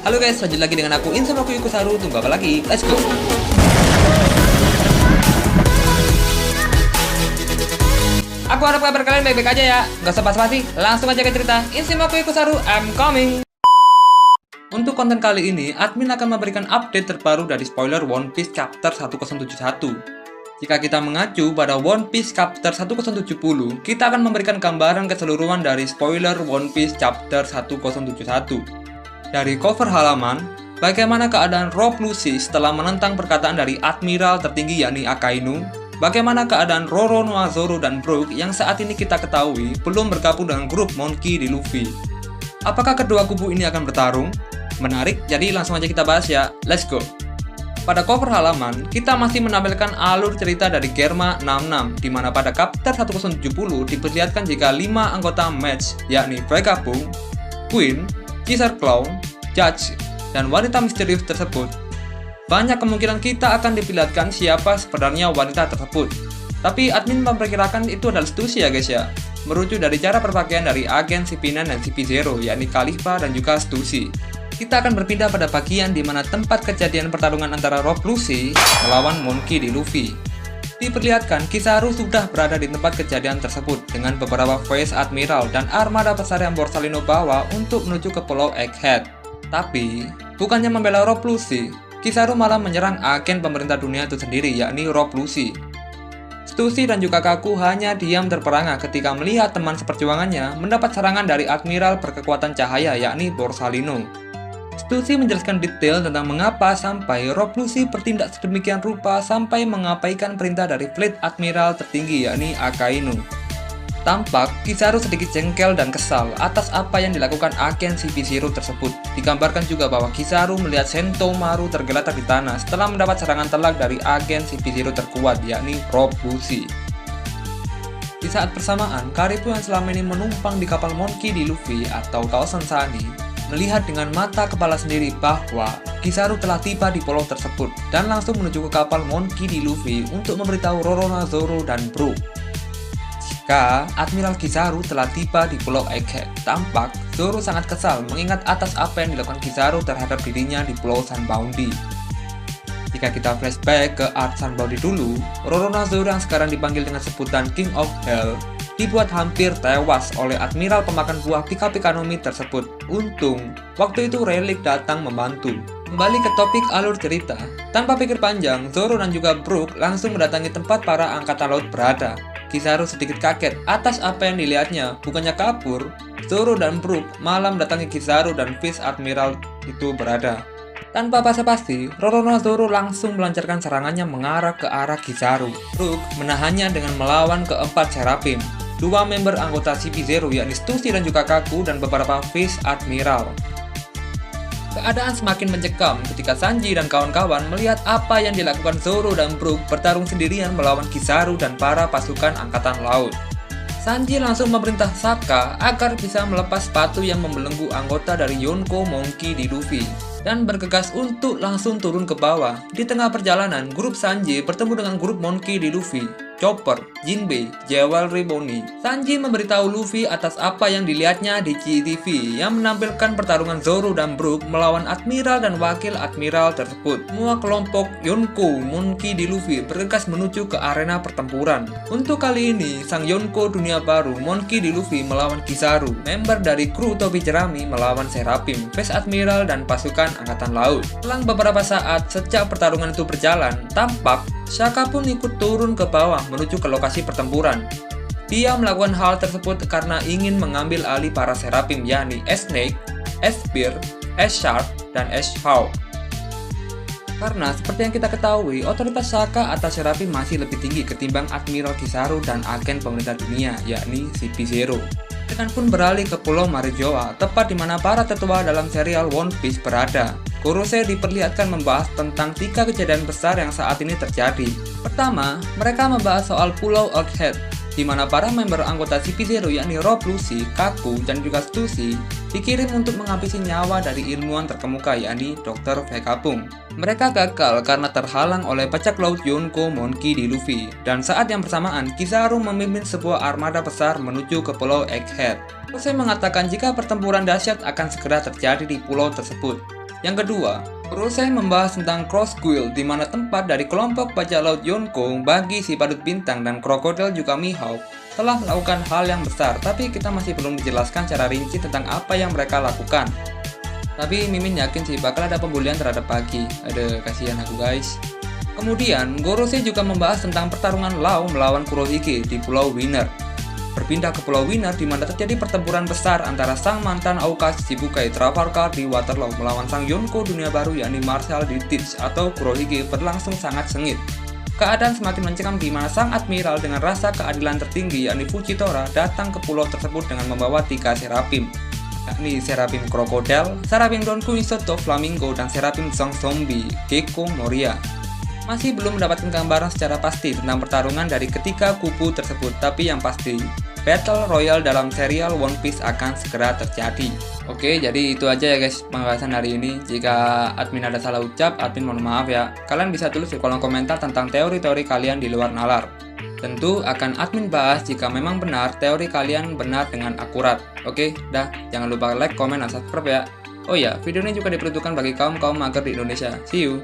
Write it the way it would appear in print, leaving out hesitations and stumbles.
Halo guys, lanjut lagi dengan aku Insanoku Ikusaru. Tunggu apa lagi? Let's go! Aku harap kabar kalian baik-baik aja ya. Gak usah basa-basi, langsung aja ke cerita Insanoku Ikusaru, I'm coming! Untuk konten kali ini, admin akan memberikan update terbaru dari spoiler One Piece Chapter 1071. Jika kita mengacu pada One Piece Chapter 1070, kita akan memberikan gambaran keseluruhan dari spoiler One Piece Chapter 1071. Dari cover halaman, bagaimana keadaan Rob Lucci setelah menentang perkataan dari Admiral tertinggi yakni Akainu, bagaimana keadaan Roronoa Zoro dan Brook yang saat ini kita ketahui belum bergabung dengan grup Monkey D. Luffy. Apakah kedua kubu ini akan bertarung? Menarik, jadi langsung aja kita bahas ya, let's go! Pada cover halaman, kita masih menampilkan alur cerita dari Germa 66, di mana pada chapter 1070 diperlihatkan jika 5 anggota match, yakni Vegapunk, Queen, Caesar Clown, Judge, dan wanita misterius tersebut. Banyak kemungkinan kita akan diperlihatkan siapa sebenarnya wanita tersebut. Tapi admin memperkirakan itu adalah Stussy ya guys ya, merujuk dari cara berpakaian dari agen CP9 dan CP0, yakni Khalifa dan juga Stussy. Kita akan berpindah pada bagian di mana tempat kejadian pertarungan antara Rob Lucci melawan Monkey D. Luffy. Diperlihatkan Kizaru sudah berada di tempat kejadian tersebut dengan beberapa Vice Admiral dan armada besar yang Borsalino bawa untuk menuju ke Pulau Egghead. Tapi, bukannya membela Rob Lucci, Kizaru malah menyerang agen pemerintah dunia itu sendiri yakni Rob Lucci. Stussy dan juga Kaku hanya diam terperangah ketika melihat teman seperjuangannya mendapat serangan dari Admiral berkekuatan cahaya yakni Borsalino. Stussy menjelaskan detail tentang mengapa sampai Rob Lucci bertindak sedemikian rupa sampai mengabaikan perintah dari Fleet Admiral tertinggi yakni Akainu. Tampak Kizaru sedikit jengkel dan kesal atas apa yang dilakukan agen CP0 tersebut. Digambarkan juga bahwa Kizaru melihat Sentomaru tergeletak di tanah setelah mendapat serangan telak dari agen CP0 terkuat yakni Rob Lucci. Di saat bersamaan, Karibu yang selama ini menumpang di kapal Monkey D. Luffy atau Thousand Sunny melihat dengan mata kepala sendiri bahwa Kizaru telah tiba di pulau tersebut dan langsung menuju ke kapal Monkey D. Luffy untuk memberitahu Roronoa Zoro dan Brook. Jika Admiral Kizaru telah tiba di Pulau Egghead, tampak Zoro sangat kesal mengingat atas apa yang dilakukan Kizaru terhadap dirinya di Pulau Sunbounty. Jika kita flashback ke Art Sunbounty dulu, Roronoa Zoro yang sekarang dipanggil dengan sebutan King of Hell dibuat hampir tewas oleh Admiral pemakan buah Pika-Pika no Mi tersebut. Untung, waktu itu Relic datang membantu. Kembali ke topik alur cerita, tanpa pikir panjang, Zoro dan juga Brook langsung mendatangi tempat para angkatan laut berada. Kizaru sedikit kaget atas apa yang dilihatnya, bukannya kabur, Zoro dan Brook malah mendatangi Kizaru dan Vice Admiral itu berada. Tanpa basa-basi, Roronoa Zoro langsung melancarkan serangannya mengarah ke arah Kizaru. Brook menahannya dengan melawan keempat Seraphim, dua member anggota CP0 yakni Stussy dan juga Kaku dan beberapa Vice Admiral. Keadaan semakin mencekam ketika Sanji dan kawan-kawan melihat apa yang dilakukan Zoro dan Brook bertarung sendirian melawan Kizaru dan para pasukan angkatan laut. Sanji langsung memerintah Sokka agar bisa melepas sepatu yang membelenggu anggota dari Yonko Monkey D. Luffy dan bergegas untuk langsung turun ke bawah. Di tengah perjalanan, grup Sanji bertemu dengan grup Monkey D. Luffy, Chopper, Jinbei, Jewelry Bonnie. Sanji memberitahu Luffy atas apa yang dilihatnya di GTV yang menampilkan pertarungan Zoro dan Brook melawan Admiral dan Wakil Admiral tersebut. Semua kelompok Yonko Monkey D. Luffy bergegas menuju ke arena pertempuran. Untuk kali ini, sang Yonko dunia baru Monkey D. Luffy melawan Kizaru, member dari kru topi jerami melawan Seraphim, Vice Admiral dan pasukan angkatan laut. Selang beberapa saat sejak pertarungan itu berjalan, tampak Shaka pun ikut turun ke bawah menuju ke lokasi pertempuran. Dia melakukan hal tersebut karena ingin mengambil alih para Seraphim yakni S-Snake, S-Spear, S-Shark, dan S-Hawk. Karena seperti yang kita ketahui, otoritas Shaka atas Seraphim masih lebih tinggi ketimbang Admiral Kizaru dan agen pemerintah dunia yakni CP0. Mereka pun beralih ke Pulau Marijoa, tepat di mana para tetua dalam serial One Piece berada. Kurose diperlihatkan membahas tentang 3 kejadian besar yang saat ini terjadi. Pertama, mereka membahas soal Pulau Egghead, di mana para member anggota CP0 yakni Rob Lucci, Kaku, dan juga Stussy dikirim untuk menghabisi nyawa dari ilmuwan terkemuka yakni Dr. Vegapunk. Mereka gagal karena terhalang oleh bajak laut Yonko Monkey D. Luffy, dan saat yang bersamaan Kizaru memimpin sebuah armada besar menuju ke Pulau Egghead. Kurose mengatakan jika pertempuran dahsyat akan segera terjadi di pulau tersebut. Yang kedua, Gorosei membahas tentang Cross Guild, di mana tempat dari kelompok bajak laut Yonko bagi si badut bintang dan krokodil juga Mihawk telah melakukan hal yang besar, tapi kita masih belum dijelaskan secara rinci tentang apa yang mereka lakukan. Tapi Mimin yakin sih bakal ada pembulian terhadap Bagi. Ada kasihan aku guys. Kemudian, Gorosei juga membahas tentang pertarungan Lau melawan Kurohige di Pulau Winner. Berpindah ke Pulau Winner di mana terjadi pertempuran besar antara sang mantan Aokasi Shibukai Trafalgar di Waterloo melawan sang Yonko dunia baru yakni Marshal di Teach atau Kurohige berlangsung sangat sengit. Keadaan semakin mencekam di mana sang admiral dengan rasa keadilan tertinggi yakni Fujitora datang ke pulau tersebut dengan membawa 3 serapim, yakni Serapim Krokodil, Serapim Donku Isoto Flamingo, dan Serapim Sang Zombie Gecko Moria. Masih belum mendapatkan gambaran secara pasti tentang pertarungan dari ketiga kubu tersebut, tapi yang pasti, Battle Royale dalam serial One Piece akan segera terjadi. Oke, jadi itu aja ya guys pembahasan hari ini. Jika admin ada salah ucap, admin mohon maaf ya. Kalian bisa tulis di kolom komentar tentang teori-teori kalian di luar nalar. Tentu akan admin bahas jika memang benar teori kalian benar dengan akurat. Oke, dah, jangan lupa like, komen, dan subscribe ya. Oh ya, video ini juga diperuntukkan bagi kaum mager di Indonesia. See you!